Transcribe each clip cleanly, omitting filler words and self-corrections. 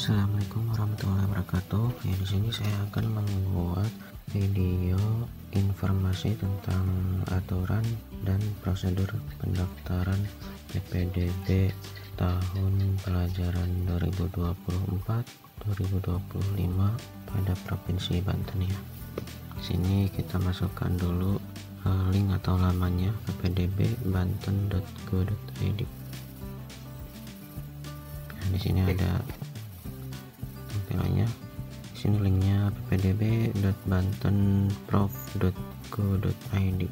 Assalamualaikum warahmatullahi wabarakatuh. Ya, di sini saya akan membuat video informasi tentang aturan dan prosedur pendaftaran PPDB tahun pelajaran 2024-2025 pada Provinsi Banten ya. Di sini kita masukkan dulu link atau lamannya ppdbbanten.go.id. Nah, di sini ada tampilannya. Di sini linknya ppdb.bantenprof.go.id.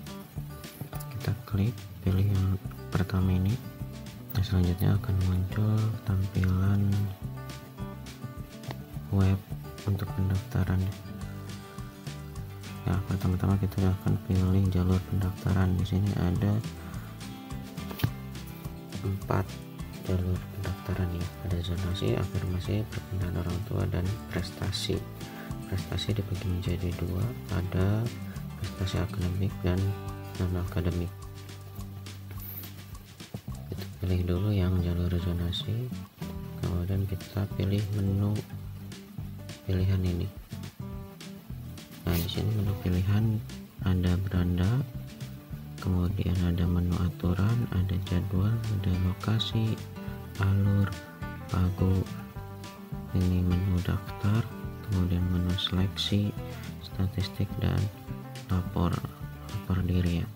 Kita klik, pilih yang pertama ini. Nah, selanjutnya akan muncul tampilan web untuk pendaftaran. Ya, pertama-tama kita akan pilih jalur pendaftaran. Di sini ada 4 jalur pendaftaran ya. Ada zonasi, afirmasi, perpindahan orang tua, dan prestasi. Prestasi dibagi menjadi 2, ada prestasi akademik dan non akademik. Kita pilih dulu yang jalur zonasi, kemudian kita pilih menu pilihan ini. Nah, di sini menu pilihan ada beranda, kemudian ada menu aturan, ada jadwal, ada lokasi, alur, pagu, ini menu daftar, kemudian menu seleksi, statistik, dan lapor diri ya.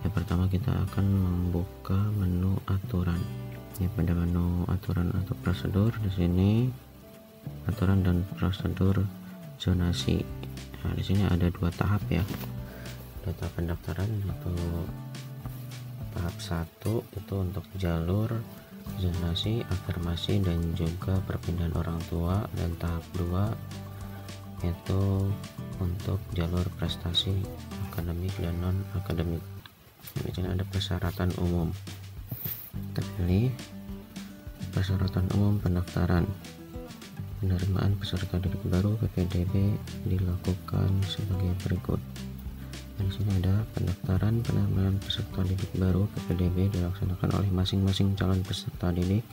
Yang pertama kita akan membuka menu aturan. Ya, pada menu aturan atau prosedur di sini aturan dan prosedur zonasi. Nah, di sini ada 2 tahap ya. Data pendaftaran atau tahap 1 itu untuk jalur zonasi, afirmasi, dan juga perpindahan orang tua, dan tahap 2 itu untuk jalur prestasi akademik dan non akademik. Di sini ada persyaratan umum. Kita pilih persyaratan umum pendaftaran. Penerimaan peserta didik baru PPDB dilakukan sebagai berikut. Di sini ada pendaftaran penerimaan peserta didik baru PPDB dilaksanakan oleh masing-masing calon peserta didik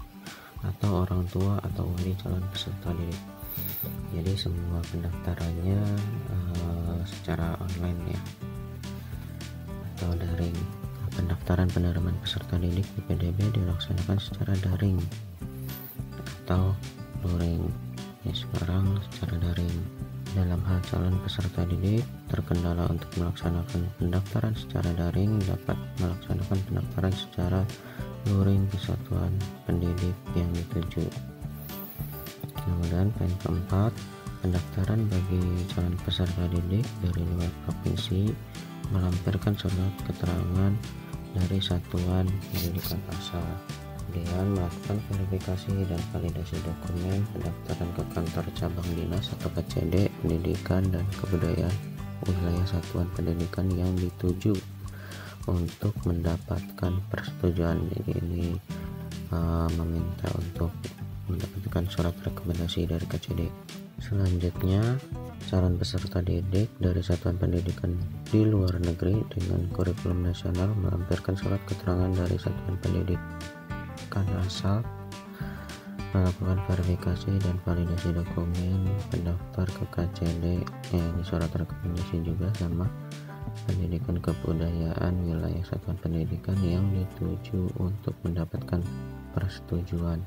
atau orang tua atau wali calon peserta didik. Jadi semua pendaftarannya secara online ya atau daring. Pendaftaran penerimaan peserta didik PPDB dilaksanakan secara daring atau luring. Ya, sekarang secara daring. Dalam hal calon peserta didik terkendala untuk melaksanakan pendaftaran secara daring, dapat melaksanakan pendaftaran secara luring di satuan pendidik yang dituju. Kemudian poin keempat, pendaftaran bagi calon peserta didik dari luar provinsi melampirkan surat keterangan dari satuan pendidikan asal. Kemudian melakukan verifikasi dan validasi dokumen pendaftaran ke kantor cabang dinas atau KCD pendidikan dan kebudayaan wilayah satuan pendidikan yang dituju untuk mendapatkan persetujuan. Jadi ini meminta untuk mendapatkan surat rekomendasi dari KCD. Selanjutnya, calon peserta didik dari satuan pendidikan di luar negeri dengan kurikulum nasional melampirkan surat keterangan dari satuan pendidikan asal, melakukan verifikasi dan validasi dokumen pendaftar ke KCD. Ini surat rekomendasi juga sama pendidikan kebudayaan wilayah satuan pendidikan yang dituju untuk mendapatkan persetujuan.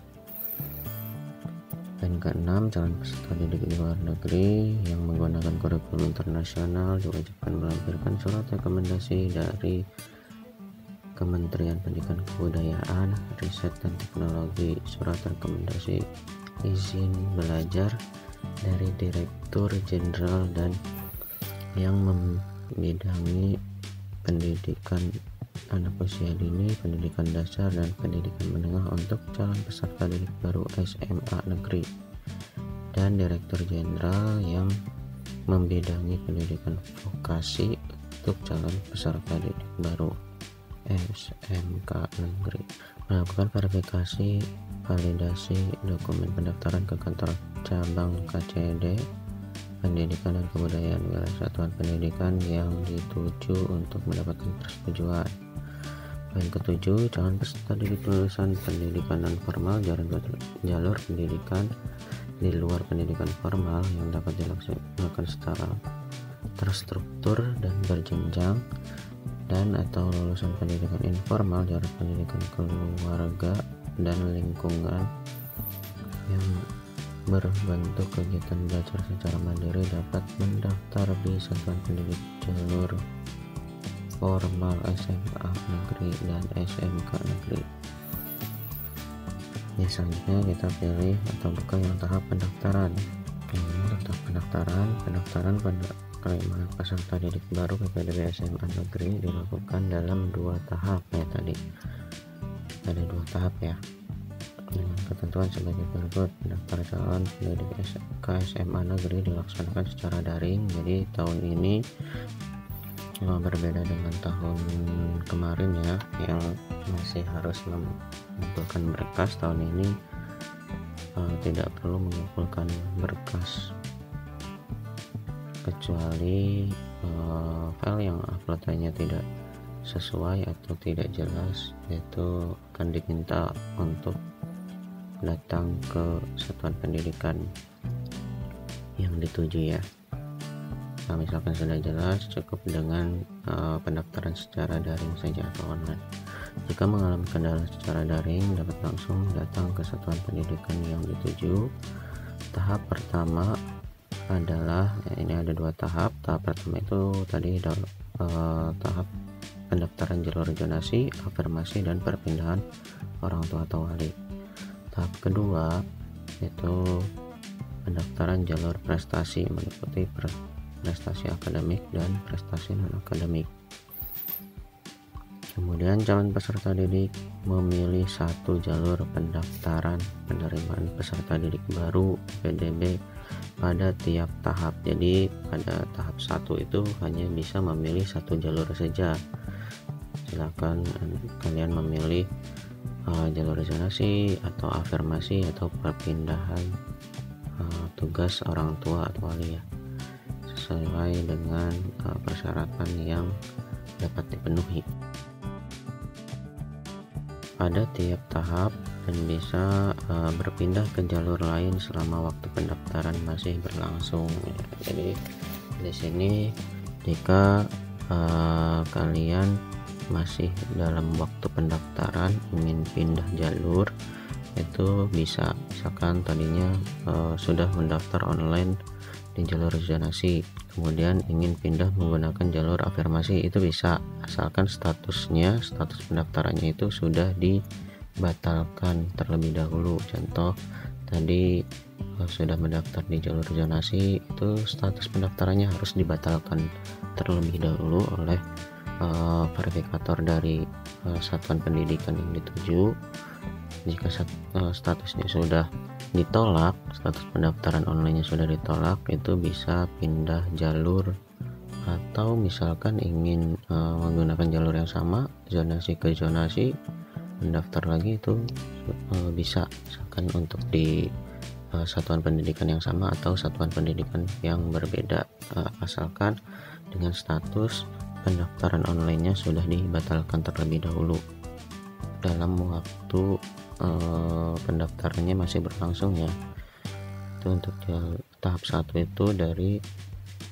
Dan keenam, calon peserta didik di luar negeri yang menggunakan kurikulum internasional diwajibkan melampirkan surat rekomendasi dari Kementerian Pendidikan Kebudayaan, Riset dan Teknologi, surat rekomendasi izin belajar dari Direktur Jenderal dan yang membidangi pendidikan anak usia dini, pendidikan dasar, dan pendidikan menengah untuk calon peserta didik baru SMA negeri, dan Direktur Jenderal yang membidangi pendidikan vokasi untuk calon peserta didik baru SMK negeri. Melakukan verifikasi validasi dokumen pendaftaran ke kantor cabang KCD pendidikan dan kebudayaan wilayah satuan pendidikan yang dituju untuk mendapatkan persetujuan. Poin ketujuh, calon peserta didik lulusan pendidikan non formal jalur pendidikan di luar pendidikan formal yang dapat dilaksanakan secara terstruktur dan berjenjang, dan atau lulusan pendidikan informal, jarak pendidikan keluarga dan lingkungan yang berbentuk kegiatan belajar secara mandiri dapat mendaftar di satuan pendidik jalur formal SMA negeri dan SMK negeri. Selanjutnya kita pilih atau buka yang tahap pendaftaran. Ini untuk tahap pendaftaran pada penerimaan peserta didik baru PPDB SMA negeri dilakukan dalam 2 tahap. Tadi ada 2 tahap ya, dengan ketentuan sebagai berikut. Pendaftar calon pendidik SMA negeri dilaksanakan secara daring. Jadi tahun ini berbeda dengan tahun kemarin ya, yang masih harus mengumpulkan berkas. Tahun ini tidak perlu mengumpulkan berkas kecuali file yang uploadannya tidak sesuai atau tidak jelas, yaitu akan diminta untuk datang ke satuan pendidikan yang dituju ya. Nah, misalkan sudah jelas, cukup dengan pendaftaran secara daring saja atau online. Jika mengalami kendala secara daring, dapat langsung datang ke satuan pendidikan yang dituju. Tahap pertama adalah ini ada 2 tahap. Tahap pertama itu tadi tahap pendaftaran jalur zonasi, afirmasi, dan perpindahan orang tua atau wali. Tahap kedua yaitu pendaftaran jalur prestasi, meliputi prestasi akademik dan prestasi non akademik. Kemudian calon peserta didik memilih 1 jalur pendaftaran penerimaan peserta didik baru PDB pada tiap tahap. Jadi pada tahap 1 itu hanya bisa memilih 1 jalur saja. Silakan kalian memilih jalur zonasi atau afirmasi atau perpindahan tugas orang tua atau wali ya, sesuai dengan persyaratan yang dapat dipenuhi pada tiap tahap, dan bisa berpindah ke jalur lain selama waktu pendaftaran masih berlangsung. Jadi di sini jika kalian masih dalam waktu pendaftaran ingin pindah jalur, itu bisa. Misalkan tadinya sudah mendaftar online di jalur zonasi, kemudian ingin pindah menggunakan jalur afirmasi, itu bisa, asalkan status pendaftarannya itu sudah dibatalkan terlebih dahulu. Contoh tadi sudah mendaftar di jalur zonasi, itu status pendaftarannya harus dibatalkan terlebih dahulu oleh verifikator dari satuan pendidikan yang dituju. Jika statusnya sudah ditolak, status pendaftaran online-nya sudah ditolak, itu bisa pindah jalur, atau misalkan ingin menggunakan jalur yang sama, zonasi ke zonasi, mendaftar lagi, itu bisa, misalkan untuk di satuan pendidikan yang sama atau satuan pendidikan yang berbeda, asalkan dengan status pendaftaran online-nya sudah dibatalkan terlebih dahulu dalam waktu pendaftarannya masih berlangsung ya. Itu untuk tahap 1 itu dari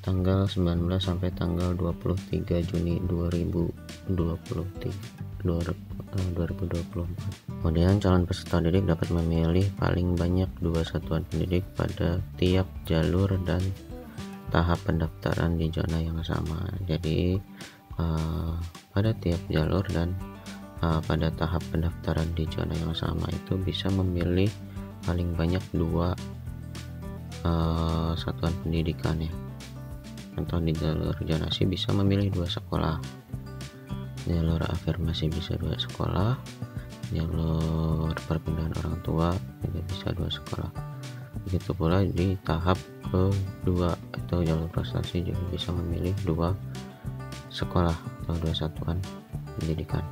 tanggal 19 sampai tanggal 23 Juni 2024. Kemudian calon peserta didik dapat memilih paling banyak 2 satuan pendidik pada tiap jalur dan tahap pendaftaran di zona yang sama. Jadi pada tiap jalur dan pada tahap pendaftaran di zona yang sama itu bisa memilih paling banyak 2 satuan pendidikan ya. Contoh di jalur zonasi bisa memilih 2 sekolah, jalur afirmasi bisa 2 sekolah, jalur perpindahan orang tua juga bisa 2 sekolah. Begitu pula di tahap kedua atau jalur prestasi juga bisa memilih 2 sekolah atau 2 satuan pendidikan.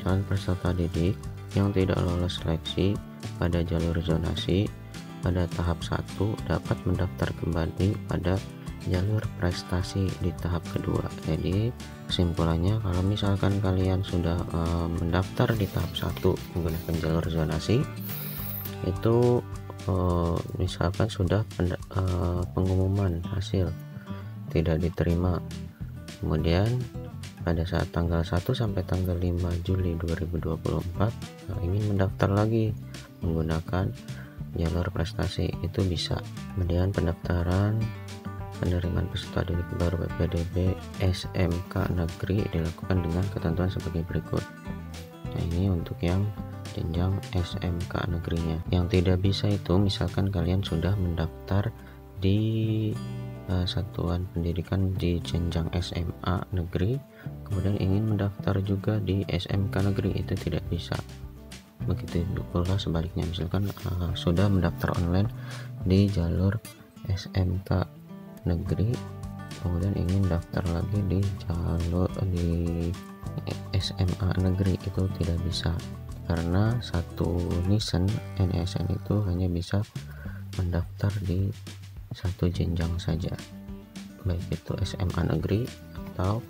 Calon peserta didik yang tidak lolos seleksi pada jalur zonasi pada tahap 1 dapat mendaftar kembali pada jalur prestasi di tahap kedua. Jadi kesimpulannya, kalau misalkan kalian sudah mendaftar di tahap 1 menggunakan jalur zonasi, itu misalkan sudah pengumuman hasil tidak diterima, kemudian pada saat tanggal 1 sampai tanggal 5 Juli 2024 ingin mendaftar lagi menggunakan jalur prestasi, itu bisa. Kemudian pendaftaran penerimaan peserta didik baru PPDB SMK Negeri dilakukan dengan ketentuan sebagai berikut. Nah, ini untuk yang jenjang SMK negerinya. Yang tidak bisa itu misalkan kalian sudah mendaftar di satuan pendidikan di jenjang SMA negeri, kemudian ingin mendaftar juga di SMK negeri, itu tidak bisa. Begitu pula sebaliknya, misalkan sudah mendaftar online di jalur SMK negeri, kemudian ingin daftar lagi di jalur di SMA negeri, itu tidak bisa, karena satu NISN itu hanya bisa mendaftar di satu jenjang saja, baik itu SMA negeri atau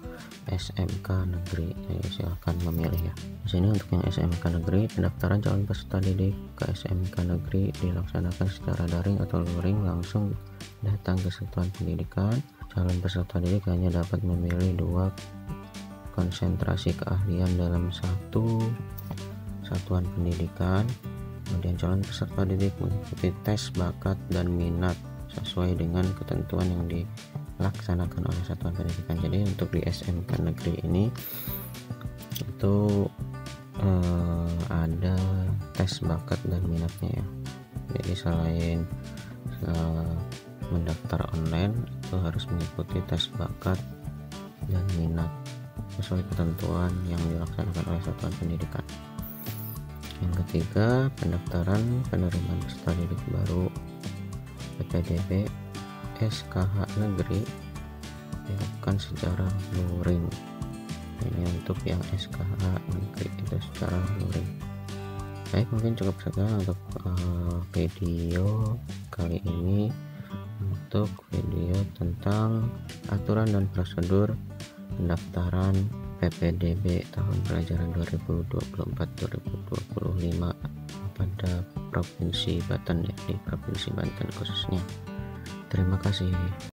SMK negeri. Silahkan memilih ya. Di sini untuk yang SMK negeri, pendaftaran calon peserta didik ke SMK negeri dilaksanakan secara daring atau luring, langsung datang ke satuan pendidikan. Calon peserta didik hanya dapat memilih 2 konsentrasi keahlian dalam satu satuan pendidikan. Kemudian calon peserta didik mengikuti tes bakat dan minat sesuai dengan ketentuan yang dilaksanakan oleh satuan pendidikan. Jadi untuk di SMK negeri ini itu ada tes bakat dan minatnya ya. Jadi selain mendaftar online, itu harus mengikuti tes bakat dan minat sesuai ketentuan yang dilaksanakan oleh satuan pendidikan. Yang ketiga, pendaftaran penerimaan peserta didik baru PPDB SKH negeri dilakukan secara luring. Ini untuk yang SKH negeri itu secara luring. Baik, mungkin cukup sekian untuk video kali ini, untuk video tentang aturan dan prosedur pendaftaran PPDB tahun pelajaran 2024-2025 pada Provinsi Banten ya, di Provinsi Banten khususnya. Terima kasih.